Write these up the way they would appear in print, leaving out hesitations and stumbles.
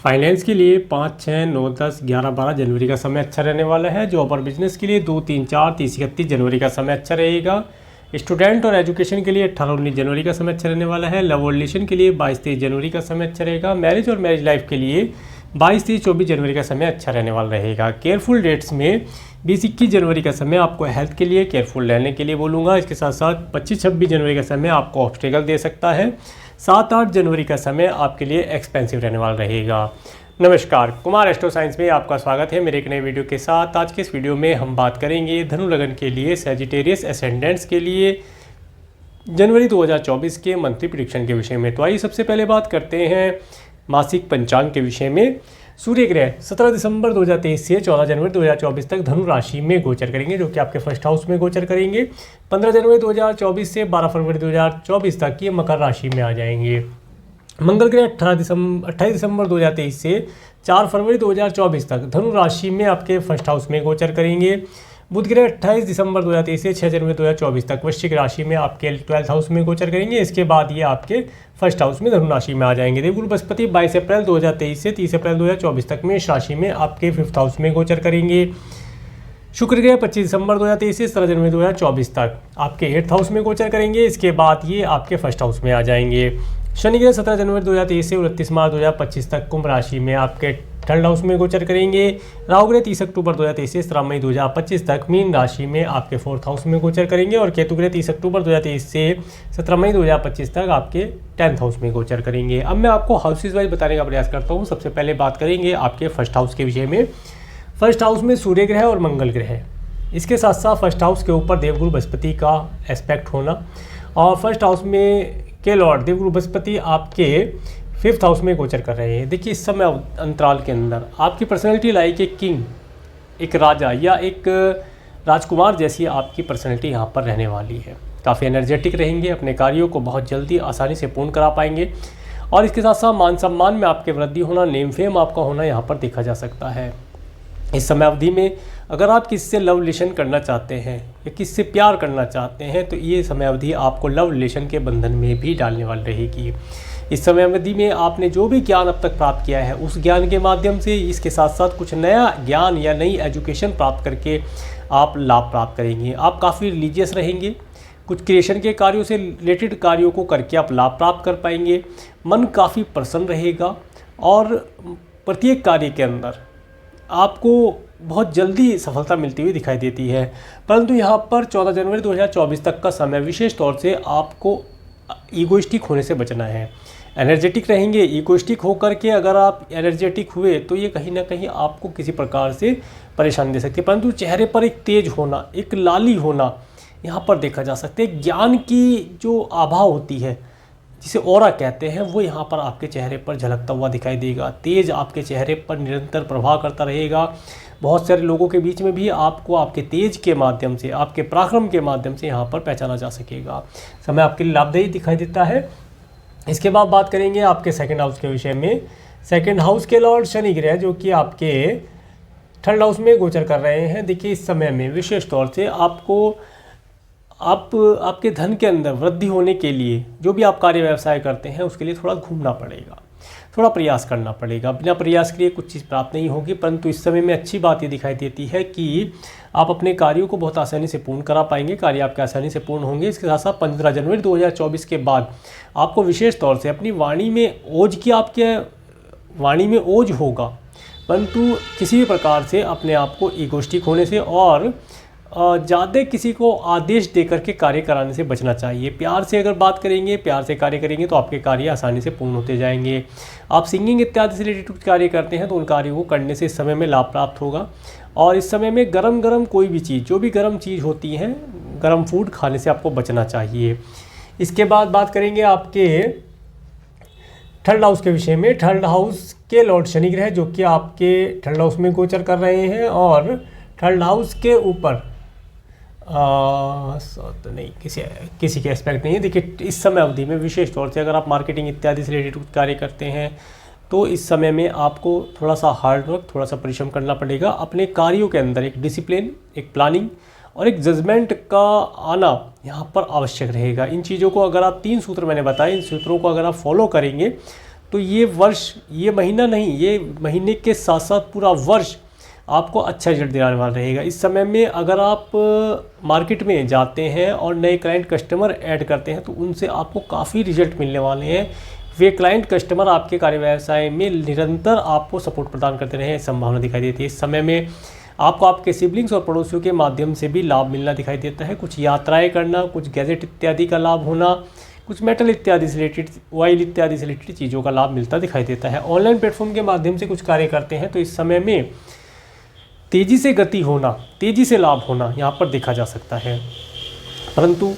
Finance के लिए 5, 6, 9, 10, 11, 12 जनवरी का समय अच्छा रहने वाला है। जॉब और बिजनेस के लिए 2, 3, 4, 30, 31 जनवरी का समय अच्छा रहेगा। स्टूडेंट और एजुकेशन के लिए 18, 19 जनवरी का समय अच्छा रहने वाला है। लव और रिलेशन के लिए 22, 23 जनवरी का समय अच्छा रहेगा। मैरिज और मैरिज लाइफ के लिए 22, 23, 24 जनवरी का समय अच्छा रहने वाला रहेगा। केयरफुल डेट्स में 20, 21 जनवरी का समय आपको हेल्थ के लिए केयरफुल रहने के लिए बोलूँगा। इसके साथ साथ 25, 26 जनवरी का समय आपको ऑब्स्टेकल दे सकता है। 7, 8 जनवरी का समय आपके लिए एक्सपेंसिव रहने वाला रहेगा। नमस्कार, कुमार एस्ट्रो साइंस में आपका स्वागत है मेरे एक नए वीडियो के साथ। आज के इस वीडियो में हम बात करेंगे धनु लगन के लिए सैजिटेरियस एसेंडेंट्स के लिए जनवरी 2024 के मंथली प्रेडिक्शन के विषय में। तो आइए सबसे पहले बात करते हैं मासिक पंचांग के विषय में। सूर्य ग्रह 17 दिसंबर 2023 से 14 जनवरी 2024 तक धनु राशि में गोचर करेंगे, जो कि आपके फर्स्ट हाउस में गोचर करेंगे। 15 जनवरी 2024 से 12 फरवरी 2024 तक ये मकर राशि में आ जाएंगे। मंगल ग्रह 28 दिसंबर 2023 से 4 फरवरी 2024 तक धनु राशि में आपके फर्स्ट हाउस में गोचर करेंगे। बुध ग्रह 28 दिसंबर 2023 से 6 जनवरी 2024 तक वृश्चिक राशि में आपके 12th हाउस में गोचर करेंगे। इसके बाद ये आपके फर्स्ट हाउस में धनु राशि में आ जाएंगे। देवगुरु बृहस्पति 22 अप्रैल 2023 से 30 अप्रैल 2024 तक मेष राशि में आपके 5th हाउस में गोचर करेंगे। शुक्र ग्रह 25 दिसंबर 2023 से 17 जनवरी 2024 तक आपके 8th हाउस में गोचर करेंगे। इसके बाद ये आपके फर्स्ट हाउस में आ जाएंगे। शनि ग्रह 17 जनवरी 2023 से 29 मार्च 2025 तक कुंभ राशि में आपके 3rd हाउस में गोचर करेंगे। राहु ग्रह 30 अक्टूबर 2023 से 17 मई 2025 तक मीन राशि में आपके 4th हाउस में गोचर करेंगे। और केतु ग्रह 30 अक्टूबर 2023 से 17 मई 2025 तक आपके 10th हाउस में गोचर करेंगे। अब मैं आपको हाउसेज वाइज बताने का प्रयास करता हूँ। सबसे पहले बात करेंगे आपके फर्स्ट हाउस के विषय में। फर्स्ट हाउस में सूर्य ग्रह और मंगल ग्रह है। इसके साथ साथ फर्स्ट हाउस के ऊपर देवगुरु बृहस्पति का एस्पेक्ट होना, और फर्स्ट हाउस में के लॉर्ड देवगुरु बृहस्पति आपके 5th हाउस में गोचर कर रहे हैं। देखिए, इस समय अंतराल के अंदर आपकी पर्सनैलिटी लाइक एक किंग, एक राजा या एक राजकुमार जैसी आपकी पर्सनैलिटी यहाँ पर रहने वाली है। काफ़ी एनर्जेटिक रहेंगे, अपने कार्यों को बहुत जल्दी आसानी से पूर्ण करा पाएंगे। और इसके साथ साथ मान सम्मान में आपके वृद्धि होना, नेम फेम आपका होना यहाँ पर देखा जा सकता है। इस समय अवधि में अगर आप किससे लव रिलेशन करना चाहते हैं या किससे प्यार करना चाहते हैं, तो ये समय अवधि आपको लव रिलेशन के बंधन में भी डालने वाली रहेगी। इस समय अवधि में आपने जो भी ज्ञान अब तक प्राप्त किया है, उस ज्ञान के माध्यम से इसके साथ साथ कुछ नया ज्ञान या नई एजुकेशन प्राप्त करके आप लाभ प्राप्त करेंगे। आप काफ़ी रिलीजियस रहेंगे, कुछ क्रिएशन के कार्यों से रिलेटेड कार्यों को करके आप लाभ प्राप्त कर पाएंगे। मन काफ़ी प्रसन्न रहेगा और प्रत्येक कार्य के अंदर आपको बहुत जल्दी सफलता मिलती हुई दिखाई देती है। परंतु यहाँ पर 14 जनवरी 2024 तक का समय विशेष तौर से आपको ईगोइस्टिक होने से बचना है। एनर्जेटिक रहेंगे, ईगोइस्टिक होकर के अगर आप एनर्जेटिक हुए तो ये कहीं ना कहीं आपको किसी प्रकार से परेशानी दे सकती है। परंतु चेहरे पर एक तेज होना, एक लाली होना यहाँ पर देखा जा सकता है। ज्ञान की जो आभा होती है, जिसे ऑरा कहते हैं, वो यहाँ पर आपके चेहरे पर झलकता हुआ दिखाई देगा। तेज आपके चेहरे पर निरंतर प्रभाव करता रहेगा। बहुत सारे लोगों के बीच में भी आपको आपके तेज के माध्यम से, आपके पराक्रम के माध्यम से यहाँ पर पहचाना जा सकेगा। समय आपके लिए लाभदायी दिखाई देता है। इसके बाद बात करेंगे आपके 2nd हाउस के विषय में। 2nd हाउस के लॉर्ड शनि ग्रह, जो कि आपके 3rd हाउस में गोचर कर रहे हैं। देखिए, इस समय में विशेष तौर से आपके धन के अंदर वृद्धि होने के लिए जो भी आप कार्य व्यवसाय करते हैं, उसके लिए थोड़ा घूमना पड़ेगा, थोड़ा प्रयास करना पड़ेगा। बिना प्रयास के लिए कुछ चीज़ प्राप्त नहीं होगी। परंतु इस समय में अच्छी बात ये दिखाई देती है कि आप अपने कार्यों को बहुत आसानी से पूर्ण करा पाएंगे। कार्य आपके आसानी से पूर्ण होंगे। इसके साथ साथ 15 जनवरी 2024 के बाद आपको विशेष तौर से अपनी वाणी में ओज की, आपके वाणी में ओज होगा, परंतु किसी भी प्रकार से अपने आप को ईगोइस्टिक होने से और ज़्यादा किसी को आदेश देकर के कार्य कराने से बचना चाहिए। प्यार से अगर बात करेंगे, प्यार से कार्य करेंगे तो आपके कार्य आसानी से पूर्ण होते जाएंगे। आप सिंगिंग इत्यादि से रिलेटेड कार्य करते हैं तो उन कार्यों को करने से इस समय में लाभ प्राप्त होगा। और इस समय में गरम गरम कोई भी चीज़, जो भी गर्म चीज़ होती है, गरम फूड खाने से आपको बचना चाहिए। इसके बाद बात करेंगे आपके 3rd हाउस के विषय में। 3rd हाउस के लॉर्ड शनि ग्रह, जो कि आपके 3rd हाउस में गोचर कर रहे हैं। और 3rd हाउस के ऊपर तो नहीं, किसी के एस्पेक्ट नहीं है। देखिए, इस समय अवधि में विशेष तौर से अगर आप मार्केटिंग इत्यादि से रिलेटेड कार्य करते हैं तो इस समय में आपको थोड़ा सा हार्ड वर्क, थोड़ा सा परिश्रम करना पड़ेगा। अपने कार्यों के अंदर एक डिसिप्लिन, एक प्लानिंग और एक जजमेंट का आना यहाँ पर आवश्यक रहेगा। इन चीज़ों को अगर आप 3 सूत्र मैंने बताए, इन सूत्रों को अगर आप फॉलो करेंगे तो ये वर्ष, ये महीना नहीं, ये महीने के साथ साथ पूरा वर्ष आपको अच्छा रिजल्ट दिलाने वाला रहेगा। इस समय में अगर आप मार्केट में जाते हैं और नए क्लाइंट कस्टमर ऐड करते हैं तो उनसे आपको काफ़ी रिजल्ट मिलने वाले हैं। वे क्लाइंट कस्टमर आपके कार्य व्यवसाय में निरंतर आपको सपोर्ट प्रदान करते रहे, संभावना दिखाई देती है। इस समय में आपको आपके सिबलिंग्स और पड़ोसियों के माध्यम से भी लाभ मिलना दिखाई देता है। कुछ यात्राएं करना, कुछ गैजेट इत्यादि का लाभ होना, कुछ मेटल इत्यादि से रिलेटेड, ऑयल इत्यादि से रिलेटेड चीज़ों का लाभ मिलता दिखाई देता है। ऑनलाइन प्लेटफॉर्म के माध्यम से कुछ कार्य करते हैं तो इस समय में तेज़ी से गति होना, तेज़ी से लाभ होना यहाँ पर देखा जा सकता है। परंतु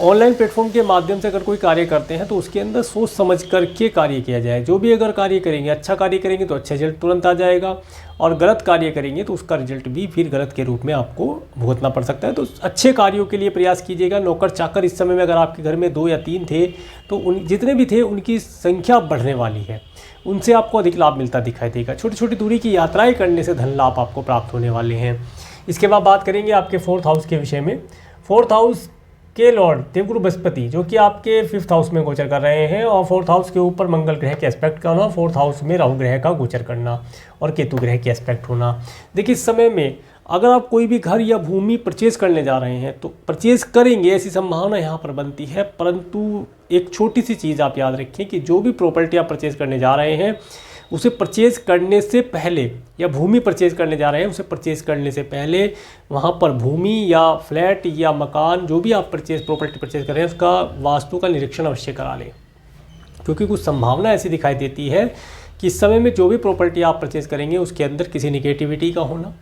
ऑनलाइन प्लेटफॉर्म के माध्यम से अगर कोई कार्य करते हैं तो उसके अंदर सोच समझ करके कार्य किया जाए। जो भी अगर कार्य करेंगे, अच्छा कार्य करेंगे तो अच्छा रिजल्ट तुरंत आ जाएगा, और गलत कार्य करेंगे तो उसका रिजल्ट भी फिर गलत के रूप में आपको भुगतना पड़ सकता है। तो अच्छे कार्यों के लिए प्रयास कीजिएगा। नौकर चाकर इस समय में अगर आपके घर में 2 या 3 थे तो उन जितने भी थे उनकी संख्या बढ़ने वाली है, उनसे आपको अधिक लाभ मिलता दिखाई देगा। छोटी छोटी दूरी की यात्राएं करने से धन लाभ आपको प्राप्त होने वाले हैं। इसके बाद बात करेंगे आपके 4th हाउस के विषय में। 4th हाउस के लॉर्ड देवगुरु बृहस्पति जो कि आपके 5th हाउस में गोचर कर रहे हैं, और 4th हाउस के ऊपर मंगल ग्रह के एस्पेक्ट करना, 4th हाउस में राहु ग्रह का गोचर करना और केतु ग्रह के एस्पेक्ट होना। देखिए इस समय में अगर आप कोई भी घर या भूमि परचेज करने जा रहे हैं तो परचेज करेंगे, ऐसी संभावना यहाँ पर बनती है। परंतु एक छोटी सी चीज़ आप याद रखें कि जो भी प्रॉपर्टी आप परचेज करने जा रहे हैं उसे परचेज करने से पहले, या भूमि परचेज करने जा रहे हैं उसे परचेज करने से पहले वहाँ पर भूमि या फ्लैट या मकान, जो भी आप प्रॉपर्टी परचेज कर रहे हैं उसका वास्तु का निरीक्षण अवश्य करा लें। क्योंकि कुछ संभावना ऐसी दिखाई देती है कि इस समय में जो भी प्रॉपर्टी आप परचेज करेंगे उसके अंदर किसी निगेटिविटी का होना,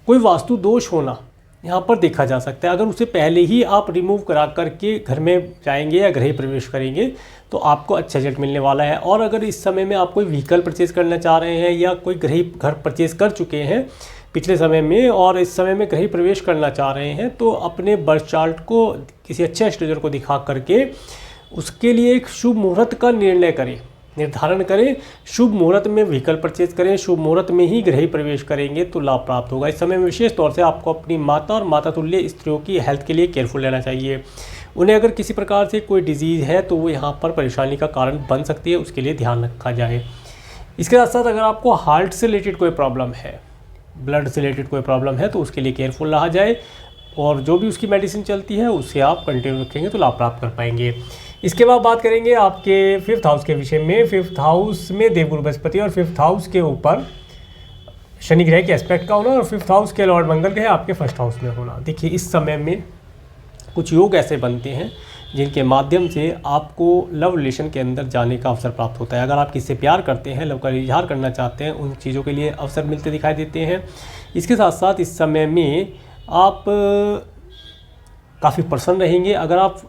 कोई वास्तु दोष होना यहाँ पर देखा जा सकता है। अगर उसे पहले ही आप रिमूव करा करके घर में जाएंगे या गृह प्रवेश करेंगे तो आपको अच्छा रिजल्ट मिलने वाला है। और अगर इस समय में आप कोई व्हीकल परचेज करना चाह रहे हैं या कोई घर परचेज कर चुके हैं पिछले समय में और इस समय में गृह प्रवेश करना चाह रहे हैं तो अपने बर्थ चार्ट को किसी अच्छे एस्ट्रोलॉजर को दिखा करके उसके लिए एक शुभ मुहूर्त का निर्धारण करें। शुभ मुहूर्त में व्हीकल परचेज करें, शुभ मुहूर्त में ही गृह प्रवेश करेंगे तो लाभ प्राप्त होगा। इस समय में विशेष तौर से आपको अपनी माता और माता तुल्य स्त्रियों की हेल्थ के लिए केयरफुल रहना चाहिए। उन्हें अगर किसी प्रकार से कोई डिजीज़ है तो वो यहाँ पर परेशानी का कारण बन सकती है, उसके लिए ध्यान रखा जाए। इसके साथ साथ अगर आपको हार्ट से रिलेटेड कोई प्रॉब्लम है, ब्लड से रिलेटेड कोई प्रॉब्लम है तो उसके लिए केयरफुल रहा जाए, और जो भी उसकी मेडिसिन चलती है उससे आप कंटिन्यू रखेंगे तो लाभ प्राप्त कर पाएंगे। इसके बाद बात करेंगे आपके 5th हाउस के विषय में। 5th हाउस में देवगुरु बृहस्पति और 5th हाउस के ऊपर शनि ग्रह के एस्पेक्ट का होना और 5th हाउस के लॉर्ड मंगल ग्रह आपके 1st हाउस में होना। देखिए इस समय में कुछ योग ऐसे बनते हैं जिनके माध्यम से आपको लव रिलेशन के अंदर जाने का अवसर प्राप्त होता है। अगर आप किससे प्यार करते हैं, लव का इजहार करना चाहते हैं, उन चीज़ों के लिए अवसर मिलते दिखाई देते हैं। इसके साथ साथ इस समय में आप काफ़ी प्रसन्न रहेंगे। अगर आप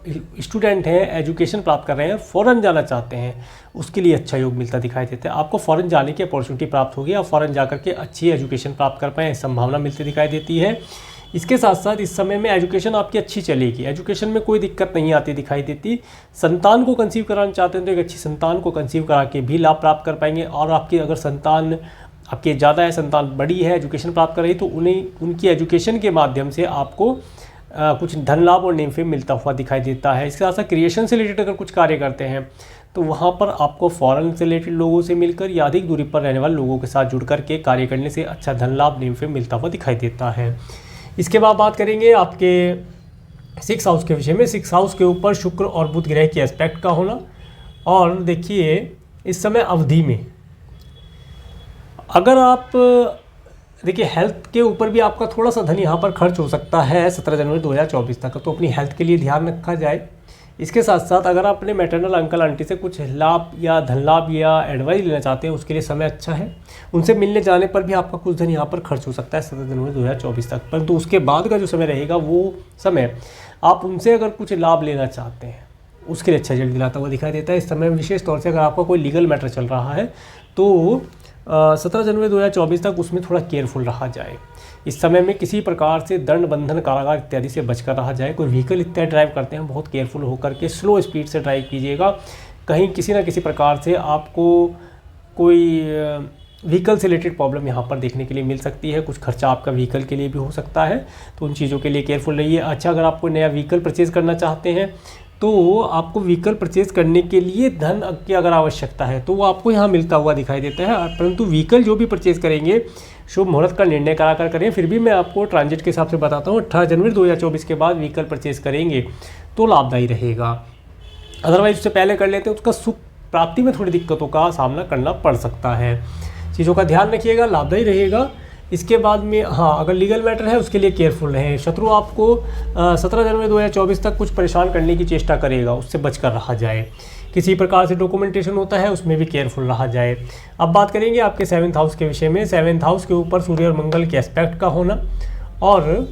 स्टूडेंट हैं, एजुकेशन प्राप्त कर रहे हैं, फ़ॉरेन जाना चाहते हैं, उसके लिए अच्छा योग मिलता दिखाई देता है। आपको फ़ॉरेन जाने की अपॉर्चुनिटी प्राप्त होगी, आप फ़ॉरेन जाकर के अच्छी एजुकेशन प्राप्त कर पाएँ, संभावना मिलती दिखाई देती है। इसके साथ साथ इस समय में एजुकेशन आपकी अच्छी चलेगी, एजुकेशन में कोई दिक्कत नहीं आती दिखाई देती। संतान को कंसीव कराना चाहते हैं तो एक अच्छी संतान को कंसीव करा के भी लाभ प्राप्त कर पाएंगे। और आपकी अगर संतान आपकी ज़्यादा है, संतान बड़ी है, एजुकेशन प्राप्त कर रही, तो उनकी एजुकेशन के माध्यम से आपको कुछ धन लाभ और नेम फेम मिलता हुआ दिखाई देता है। इसके साथ साथ क्रिएशन से रिलेटेड अगर कुछ कार्य करते हैं तो वहाँ पर आपको फॉरेन से रिलेटेड लोगों से मिलकर या अधिक दूरी पर रहने वाले लोगों के साथ जुड़ कर के कार्य करने से अच्छा धन लाभ, नेम फेम मिलता हुआ दिखाई देता है। इसके बाद बात करेंगे आपके 6th हाउस के विषय में। 6th हाउस के ऊपर शुक्र और बुध ग्रह के एस्पेक्ट का होना। और देखिए इस समय अवधि में अगर आप देखिए हेल्थ के ऊपर भी आपका थोड़ा सा धन यहाँ पर खर्च हो सकता है 17 जनवरी 2024 तक, तो अपनी हेल्थ के लिए ध्यान रखा जाए। इसके साथ साथ अगर आप अपने मैटरनल अंकल आंटी से कुछ लाभ या धन लाभ या एडवाइस लेना चाहते हैं उसके लिए समय अच्छा है। उनसे मिलने जाने पर भी आपका कुछ धन यहाँ पर खर्च हो सकता है 17 जनवरी 2024 तक, परंतु उसके बाद का जो समय रहेगा वो समय आप उनसे अगर कुछ लाभ लेना चाहते हैं उसके लिए अच्छा रिजल्ट दिलाता हुआ दिखाई देता है। इस समय विशेष तौर से अगर आपका कोई लीगल मैटर चल रहा है तो 17 जनवरी 2024 तक उसमें थोड़ा केयरफुल रहा जाए। इस समय में किसी प्रकार से दंड, बंधन, कारागार इत्यादि से बचकर रहा जाए। कोई व्हीकल इत्यादि ड्राइव करते हैं बहुत केयरफुल होकर के स्लो स्पीड से ड्राइव कीजिएगा। कहीं किसी न किसी प्रकार से आपको कोई व्हीकल से रिलेटेड प्रॉब्लम यहाँ पर देखने के लिए मिल सकती है। कुछ खर्चा आपका व्हीकल के लिए भी हो सकता है, तो उन चीज़ों के लिए केयरफुल रहिए। अच्छा, अगर आप कोई नया व्हीकल परचेज़ करना चाहते हैं तो आपको व्हीकल परचेज करने के लिए धन की अगर आवश्यकता है तो वो आपको यहाँ मिलता हुआ दिखाई देता है। परंतु व्हीकल जो भी परचेज करेंगे शुभ मुहूर्त का निर्णय करा कर करें। फिर भी मैं आपको ट्रांजिट के हिसाब से बताता हूँ, 18 जनवरी 2024 के बाद व्हीकल परचेज करेंगे तो लाभदायी रहेगा। अदरवाइज उससे पहले कर लेते हैं उसका सुख प्राप्ति में थोड़ी दिक्कतों का सामना करना पड़ सकता है। चीज़ों का ध्यान रखिएगा, लाभदायी रहेगा। इसके बाद में हाँ, अगर लीगल मैटर है उसके लिए केयरफुल रहें। शत्रु आपको 17 जनवरी 2024 तक कुछ परेशान करने की चेष्टा करेगा, उससे बचकर रहा जाए। किसी प्रकार से डॉक्यूमेंटेशन होता है उसमें भी केयरफुल रहा जाए। अब बात करेंगे आपके 7th हाउस के विषय में। 7th हाउस के ऊपर सूर्य और मंगल के एस्पेक्ट का होना, और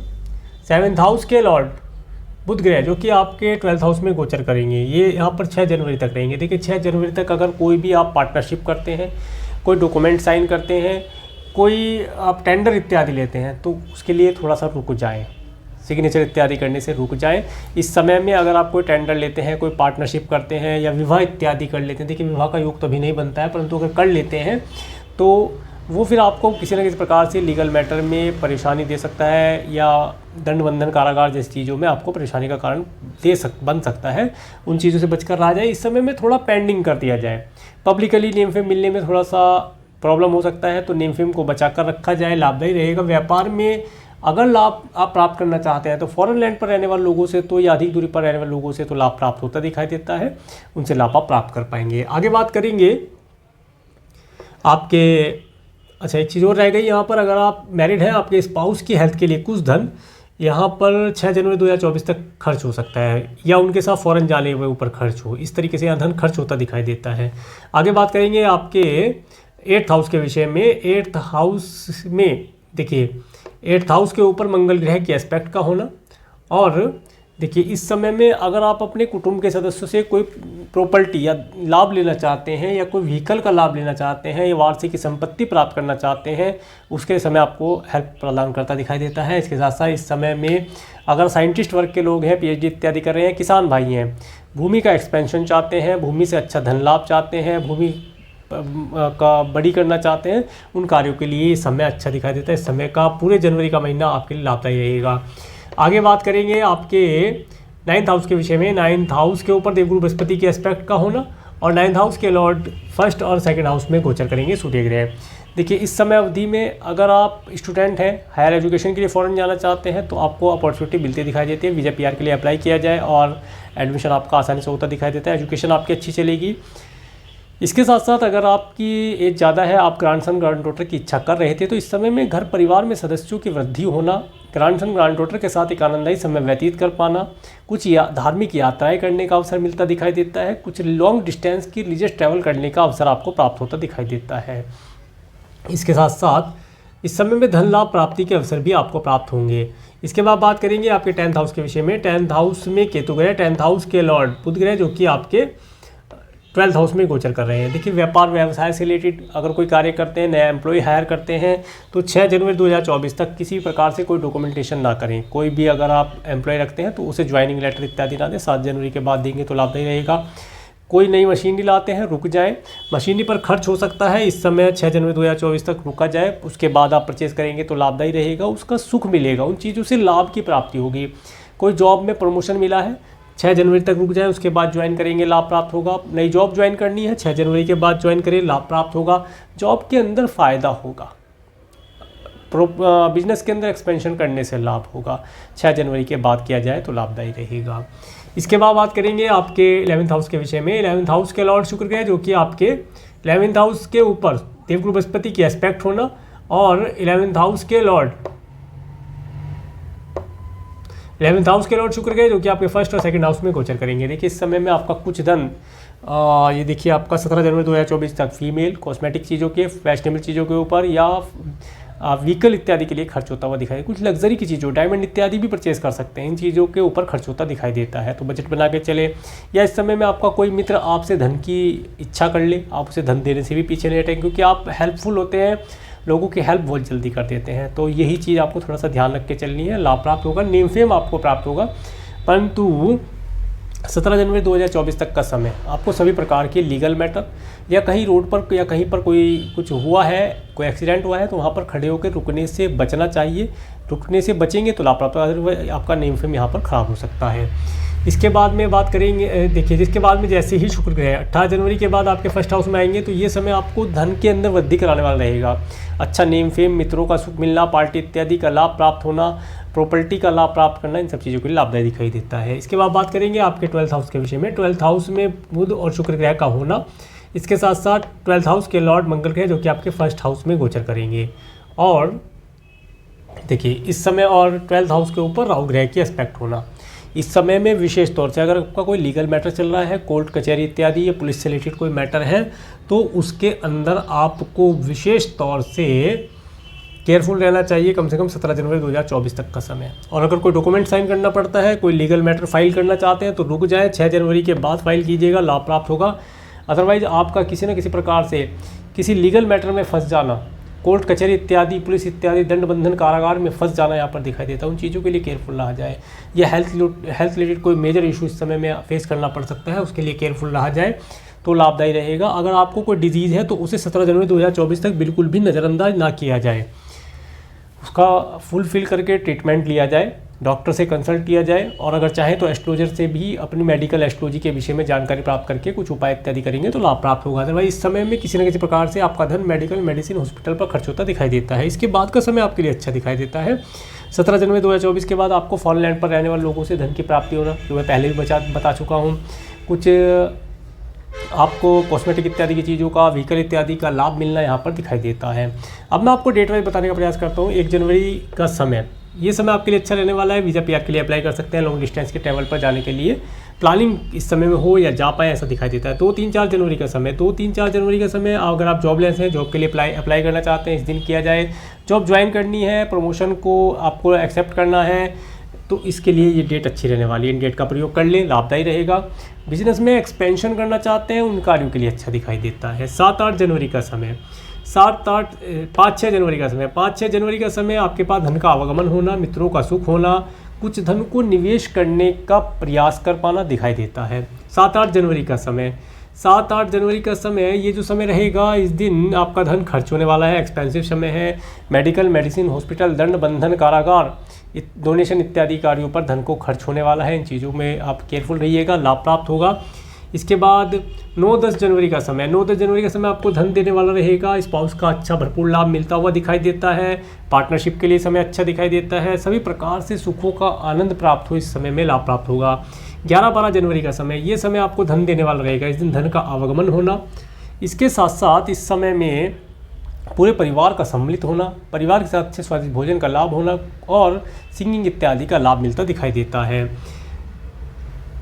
7th हाउस के लॉर्ड बुध ग्रह जो कि आपके 12th हाउस में गोचर करेंगे, ये यहाँ पर 6 जनवरी तक रहेंगे। देखिए 6 जनवरी तक अगर कोई भी आप पार्टनरशिप करते हैं, कोई डॉक्यूमेंट साइन करते हैं, कोई आप टेंडर इत्यादि लेते हैं तो उसके लिए थोड़ा सा रुक जाएं, सिग्नेचर इत्यादि करने से रुक जाएं। इस समय में अगर आप कोई टेंडर लेते हैं, कोई पार्टनरशिप करते हैं या विवाह इत्यादि कर लेते हैं, देखिए विवाह का योग तो अभी नहीं बनता है, परंतु अगर कर लेते हैं तो वो फिर आपको किसी न किसी प्रकार से लीगल मैटर में परेशानी दे सकता है या दंड बंधन कारागार जैसी चीज़ों में आपको परेशानी का कारण बन सकता है। उन चीज़ों से बचकर रहा जाए। इस समय में थोड़ा पेंडिंग कर दिया जाए। पब्लिकली नेम फेम मिलने में थोड़ा सा प्रॉब्लम हो सकता है, तो नेम फेम को बचा कर रखा जाए, लाभदायी रहेगा। व्यापार में अगर लाभ आप प्राप्त करना चाहते हैं तो फॉरेन लैंड पर रहने वाले लोगों से तो या अधिक दूरी पर रहने वाले लोगों से तो लाभ प्राप्त होता दिखाई देता है, उनसे लाभ आप प्राप्त कर पाएंगे। आगे बात करेंगे आपके, अच्छा एक चीज़ और रह गई यहाँ पर, अगर आप मैरिड हैं आपके स्पाउस की हेल्थ के लिए कुछ धन यहाँ पर 6 जनवरी 2024 तक खर्च हो सकता है, या उनके साथ फॉरेन जाने के ऊपर खर्च हो, इस तरीके से यहाँ धन खर्च होता दिखाई देता है। आगे बात करेंगे आपके 8th हाउस के विषय में। 8th हाउस में देखिए 8th हाउस के ऊपर मंगल ग्रह के एस्पेक्ट का होना, और देखिए इस समय में अगर आप अपने कुटुंब के सदस्यों से कोई प्रॉपर्टी या लाभ लेना चाहते हैं या कोई व्हीकल का लाभ लेना चाहते हैं या वार्षिक संपत्ति प्राप्त करना चाहते हैं, उसके समय आपको हेल्प प्रदान करता दिखाई देता है। इसके साथ साथ इस समय में अगर साइंटिस्ट वर्ग के लोग हैं, PhD इत्यादि कर रहे हैं, किसान भाई हैं, भूमि का एक्सपेंशन चाहते हैं, भूमि से अच्छा धन लाभ चाहते हैं, भूमि का बड़ी करना चाहते हैं, उन कार्यों के लिए समय अच्छा दिखाई देता है। इस समय का पूरे जनवरी का महीना आपके लिए लाभदायी रहेगा। आगे बात करेंगे आपके 9th हाउस के विषय में। 9th हाउस के ऊपर देवगुरु बृहस्पति के एस्पेक्ट का होना, और 9th हाउस के लॉर्ड 1st और 2nd हाउस में गोचर करेंगे सूर्य ग्रह। देखिए इस समय अवधि में अगर आप स्टूडेंट हैं, हायर एजुकेशन के लिए फॉरेन जाना चाहते हैं, तो आपको अपॉर्चुनिटी मिलती दिखाई देती है। वीज़ा PR के लिए अप्लाई किया जाए और एडमिशन आपका आसानी से होता दिखाई देता है। एजुकेशन आपकी अच्छी चलेगी। इसके साथ साथ अगर आपकी एज ज़्यादा है, आप ग्रैंडसन ग्रैंड डॉटर की इच्छा कर रहे थे, तो इस समय में घर परिवार में सदस्यों की वृद्धि होना, ग्रैंडसन ग्रैंड डॉटर के साथ एक आनंददायी समय व्यतीत कर पाना, कुछ धार्मिक यात्राएं करने का अवसर मिलता दिखाई देता है, कुछ लॉन्ग डिस्टेंस की रिलीजियस ट्रैवल करने का अवसर आपको प्राप्त होता दिखाई देता है। इसके साथ साथ इस समय में धन लाभ प्राप्ति के अवसर भी आपको प्राप्त होंगे। इसके बाद बात करेंगे आपके 10th हाउस के विषय में। 10th हाउस में केतु ग्रह, 10th हाउस के लॉर्ड बुध ग्रह जो कि आपके 12th हाउस में गोचर कर रहे हैं। देखिए व्यापार व्यवसाय से रिलेटेड अगर कोई कार्य करते हैं, नया एम्प्लॉय हायर करते हैं, तो 6 जनवरी 2024 तक किसी प्रकार से कोई डॉक्यूमेंटेशन ना करें। कोई भी अगर आप एम्प्लॉय रखते हैं तो उसे ज्वाइनिंग लेटर इत्यादि ना दें, 7 जनवरी के बाद देंगे तो लाभदायी रहेगा। कोई नई मशीनरी लाते हैं, रुक जाएं, मशीनरी पर खर्च हो सकता है, इस समय 6 जनवरी 2024 तक रुका जाए, उसके बाद आप परचेज करेंगे तो लाभदायी रहेगा, उसका सुख मिलेगा, उन चीज़ों से लाभ की प्राप्ति होगी। कोई जॉब में प्रमोशन मिला है, 6 जनवरी तक रुक जाए, उसके बाद ज्वाइन करेंगे, लाभ प्राप्त होगा। नई जॉब ज्वाइन करनी है, 6 जनवरी के बाद ज्वाइन करें, लाभ प्राप्त होगा। जॉब के अंदर फ़ायदा होगा, बिजनेस के अंदर एक्सपेंशन करने से लाभ होगा। 6 जनवरी के बाद किया जाए तो लाभदायी रहेगा। इसके बाद बात करेंगे आपके 11th हाउस के विषय में। 11th हाउस के लॉर्ड शुक्र ग्रह जो कि आपके 11th हाउस के ऊपर देवगुरु बृहस्पति की एस्पेक्ट होना, और 11th हाउस के लॉर्ड शुक्र ग्रह जो कि आपके 1st और 2nd हाउस में गोचर करेंगे। देखिए इस समय में आपका कुछ धन ये देखिए आपका 17 जनवरी 2024 तक फीमेल कॉस्मेटिक चीज़ों के, फैशनेबल चीज़ों के ऊपर या व्हीकल इत्यादि के लिए खर्च होता हुआ दिखाई, कुछ लग्जरी की चीज़ों, डायमंड इत्यादि भी परचेज कर सकते हैं, इन चीज़ों के ऊपर खर्च होता दिखाई देता है, तो बजट बना के चले। या इस समय में आपका कोई मित्र आपसे धन की इच्छा कर ले, आप उसे धन देने से भी पीछे नहीं हटेंगे, क्योंकि आप हेल्पफुल होते हैं, लोगों की हेल्प बहुत जल्दी कर देते हैं, तो यही चीज़ आपको थोड़ा सा ध्यान रख के चलनी है। लाभ प्राप्त होगा, नेम फेम आपको प्राप्त होगा, परंतु 17 जनवरी 2024 तक का समय आपको सभी प्रकार के लीगल मैटर या कहीं रोड पर या कहीं पर कोई कुछ हुआ है, कोई एक्सीडेंट हुआ है तो वहाँ पर खड़े होकर रुकने से बचना चाहिए, रुकने से बचेंगे तो लाभ प्राप्त, अदरवाइज आपका नेम फेम यहाँ पर ख़राब हो सकता है। इसके बाद में बात करेंगे, देखिए जिसके बाद में जैसे ही शुक्र ग्रह 18 जनवरी के बाद आपके फर्स्ट हाउस में आएंगे तो ये समय आपको धन के अंदर वृद्धि कराने वाला रहेगा। अच्छा नेम फेम, मित्रों का सुख मिलना, पार्टी इत्यादि का लाभ प्राप्त होना, प्रॉपर्टी का लाभ प्राप्त करना, इन सब चीज़ों के लिए लाभदायी दिखाई देता है। इसके बाद बात करेंगे आपके 12th हाउस के विषय में। 12th हाउस में बुध और शुक्र ग्रह का होना, इसके साथ साथ 12th हाउस के लॉर्ड मंगल ग्रह जो कि आपके फर्स्ट हाउस में गोचर करेंगे। और देखिए इस समय और 12th हाउस के ऊपर राहु ग्रह की एस्पेक्ट होना, इस समय में विशेष तौर से अगर आपका कोई लीगल मैटर चल रहा है, कोर्ट कचहरी इत्यादि या पुलिस से रिलेटेड कोई मैटर है, तो उसके अंदर आपको विशेष तौर से केयरफुल रहना चाहिए कम से कम 17 जनवरी 2024 तक का समय। और अगर कोई डॉक्यूमेंट साइन करना पड़ता है, कोई लीगल मैटर फाइल करना चाहते हैं तो रुक जाए, 6 जनवरी के बाद फाइल कीजिएगा, लाभ प्राप्त होगा। अदरवाइज आपका किसी न किसी प्रकार से किसी लीगल मैटर में फंस जाना, कोर्ट कचहरी इत्यादि, पुलिस इत्यादि, दंड बंधन कारागार में फंस जाना यहाँ पर दिखाई देता है। उन चीज़ों के लिए केयरफुल रहा जाए। या हेल्थ रिलेटेड कोई मेजर इशू इस समय में फेस करना पड़ सकता है, उसके लिए केयरफुल रहा जाए तो लाभदायी रहेगा। अगर आपको कोई डिजीज़ है तो उसे 17 जनवरी 2024 तक बिल्कुल भी नज़रअंदाज ना किया जाए, उसका फुलफिल करके ट्रीटमेंट लिया जाए, डॉक्टर से कंसल्ट किया जाए। और अगर चाहें तो एस्ट्रोलॉजर से भी अपनी मेडिकल एस्ट्रोलॉजी के विषय में जानकारी प्राप्त करके कुछ उपाय इत्यादि करेंगे तो लाभ प्राप्त होगा। अदरवाइज इस समय में किसी न किसी प्रकार से आपका धन मेडिकल, मेडिसिन, हॉस्पिटल पर खर्च होता दिखाई देता है। इसके बाद का समय आपके लिए अच्छा दिखाई देता है। 17 जनवरी 2024 के बाद आपको फॉरेन लैंड पर रहने वाले लोगों से धन की प्राप्ति होना, जो मैं पहले भी बता चुका हूँ। कुछ आपको कॉस्मेटिक इत्यादि की चीज़ों का, व्हीकल इत्यादि का लाभ मिलना यहाँ पर दिखाई देता है। अब मैं आपको डेट वाइज बताने का प्रयास करता हूँ। 1 जनवरी का समय, ये समय आपके लिए अच्छा रहने वाला है। वीज़ा पीआर के लिए अप्लाई कर सकते हैं, लॉन्ग डिस्टेंस के ट्रैवल पर जाने के लिए प्लानिंग इस समय में हो या जा पाए ऐसा दिखाई देता है। 2-3-4 जनवरी का समय, 2-3-4 जनवरी का समय अगर आप जॉबलेस हैं, जॉब के लिए अप्लाई करना चाहते हैं, इस दिन किया जाए। जॉब ज्वाइन करनी है, प्रमोशन को आपको एक्सेप्ट करना है, तो इसके लिए ये डेट अच्छी रहने वाली है। इन डेट का प्रयोग कर लें, लाभदायी रहेगा। बिजनेस में एक्सपेंशन करना चाहते हैं, उन कार्यों के लिए अच्छा दिखाई देता है। 7-8 जनवरी का समय, 5-6 जनवरी का समय, 5-6 जनवरी का समय आपके पास धन का आवागमन होना, मित्रों का सुख होना, कुछ धन को निवेश करने का प्रयास कर पाना दिखाई देता है। 7-8 जनवरी का समय, 7-8 जनवरी का समय, ये जो समय रहेगा, इस दिन आपका धन खर्च होने वाला है, एक्सपेंसिव समय है। मेडिकल, मेडिसिन, हॉस्पिटल, दंड बंधन कारागार, डोनेशन इत्यादि कार्यों पर धन को खर्च होने वाला है। इन चीज़ों में आप केयरफुल रहिएगा, लाभ प्राप्त होगा। इसके बाद 9-10 जनवरी का समय, 9-10 जनवरी का समय आपको धन देने वाला रहेगा। स्पाउस का अच्छा भरपूर लाभ मिलता हुआ दिखाई देता है। पार्टनरशिप के लिए समय अच्छा दिखाई देता है। सभी प्रकार से सुखों का आनंद प्राप्त हो, इस समय में लाभ प्राप्त होगा। 11-12 जनवरी का समय, ये समय आपको धन देने वाला रहेगा। इस दिन धन का आवागमन होना, इसके साथ साथ इस समय में पूरे परिवार का सम्मिलित होना, परिवार के साथ अच्छे स्वादिष्ट भोजन का लाभ होना और सिंगिंग इत्यादि का लाभ मिलता दिखाई देता है।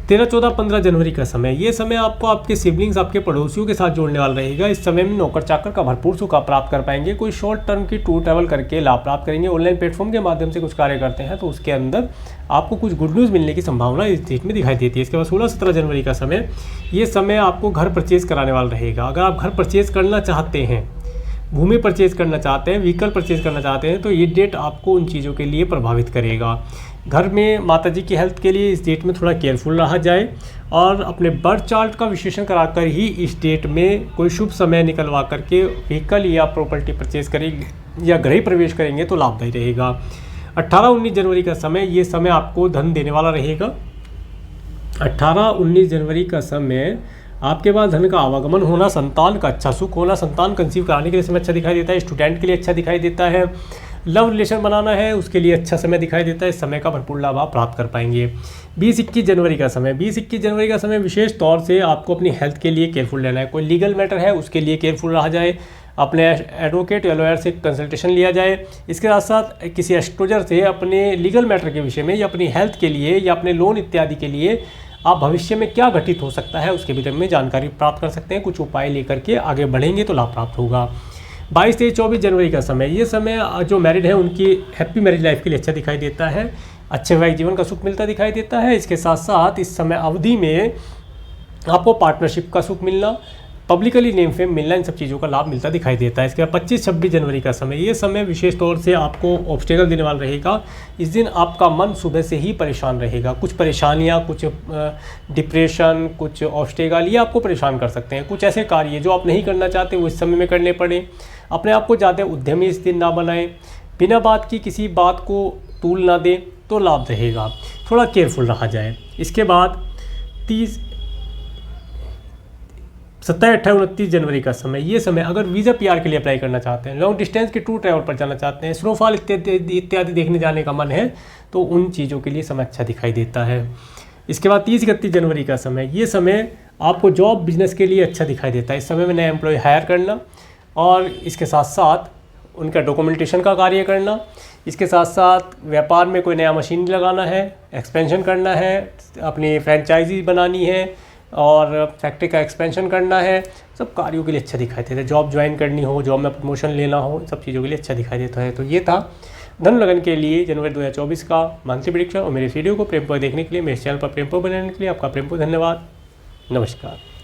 13-14-15 जनवरी का समय, ये समय आपको आपके सिबलिंग्स, आपके पड़ोसियों के साथ जोड़ने वाला रहेगा। इस समय में नौकर चाकर का भरपूर सुख आप प्राप्त कर पाएंगे। कोई शॉर्ट टर्म की टूर ट्रैवल करके लाभ प्राप्त करेंगे। ऑनलाइन प्लेटफॉर्म के माध्यम से कुछ कार्य करते हैं तो उसके अंदर आपको कुछ गुड न्यूज़ मिलने की संभावना इस डेट में दिखाई देती है। इसके बाद 16-17 जनवरी का समय, ये समय आपको घर परचेज़ कराने वाला रहेगा। अगर आप घर परचेज़ करना चाहते हैं, भूमि परचेज करना चाहते हैं, व्हीकल परचेज करना चाहते हैं, तो ये डेट आपको उन चीज़ों के लिए प्रभावित करेगा। घर में माताजी की हेल्थ के लिए इस डेट में थोड़ा केयरफुल रहा जाए और अपने बर्थ चार्ट का विश्लेषण कराकर ही इस डेट में कोई शुभ समय निकलवा करके व्हीकल या प्रॉपर्टी परचेज करेंगे या गृह प्रवेश करेंगे तो लाभदायी रहेगा। 18-19 जनवरी का समय, ये समय आपको धन देने वाला रहेगा। 18-19 जनवरी का समय आपके पास धन का आवागमन होना, संतान का अच्छा सुख होना, संतान कंसीव कराने के लिए समय अच्छा दिखाई देता है। स्टूडेंट के लिए अच्छा दिखाई देता है। लव रिलेशन बनाना है उसके लिए अच्छा समय दिखाई देता है। इस समय का भरपूर लाभ आप प्राप्त कर पाएंगे। 20-21 जनवरी का समय, 20-21 जनवरी का समय विशेष तौर से आपको अपनी हेल्थ के लिए केयरफुल रहना है। कोई लीगल मैटर है उसके लिए केयरफुल रहा जाए, अपने एडवोकेट या लॉयर से कंसल्टेशन लिया जाए। इसके साथ साथ किसी एस्ट्रोलॉजर से अपने लीगल मैटर के विषय में या अपनी हेल्थ के लिए या अपने लोन इत्यादि के लिए आप भविष्य में क्या घटित हो सकता है उसके विषय में जानकारी प्राप्त कर सकते हैं। कुछ उपाय लेकर के आगे बढ़ेंगे तो लाभ प्राप्त होगा। 22-23-24 जनवरी का समय, ये समय जो मैरिड है उनकी हैप्पी मैरिज लाइफ के लिए अच्छा दिखाई देता है। अच्छे वैवाहिक जीवन का सुख मिलता दिखाई देता है। इसके साथ साथ इस समय अवधि में आपको पार्टनरशिप का सुख मिलना, पब्लिकली नेम फेम मिलना, इन सब चीज़ों का लाभ मिलता दिखाई देता है। इसके बाद 25-26 जनवरी का समय, ये समय विशेष तौर से आपको ऑब्स्टेकल देने वाला रहेगा। इस दिन आपका मन सुबह से ही परेशान रहेगा, कुछ परेशानियाँ, कुछ डिप्रेशन, कुछ ऑब्स्टेकल ये आपको परेशान कर सकते हैं। कुछ ऐसे कार्य जो आप नहीं करना चाहते वो इस समय में करने पड़े। अपने आप को ज़्यादा उद्यमी इस दिन ना बनाएं, बिना बात की किसी बात को तूल ना दें तो लाभ रहेगा, थोड़ा केयरफुल रहा जाए। इसके बाद 27-28-29 जनवरी का समय, ये समय अगर वीज़ा PR के लिए अप्लाई करना चाहते हैं, लॉन्ग डिस्टेंस के टूर ट्रैवल पर जाना चाहते हैं, स्नोफॉल इत्यादि देखने जाने का मन है, तो उन चीज़ों के लिए समय अच्छा दिखाई देता है। इसके बाद 30-31 जनवरी का समय, ये समय आपको जॉब बिजनेस के लिए अच्छा दिखाई देता है। इस समय में नया एम्प्लॉय हायर करना और इसके साथ साथ उनका डॉक्यूमेंटेशन का कार्य करना, इसके साथ साथ व्यापार में कोई नया मशीन लगाना है, एक्सपेंशन करना है, अपनी फ्रेंचाइजी बनानी है और फैक्ट्री का एक्सपेंशन करना है, सब कार्यों के लिए अच्छा दिखाई देता है। जॉब ज्वाइन करनी हो, जॉब में प्रमोशन लेना हो, सब चीज़ों के लिए अच्छा दिखाई देता है। तो ये था धनु लगन के लिए जनवरी 2024 का मंथली प्रेडिक्शन। और मेरे वीडियो को प्रेमपूर्वक देखने के लिए, मेरे चैनल पर प्रेमपूर्वक बनाने के लिए आपका प्रेमपूर्वक धन्यवाद। नमस्कार।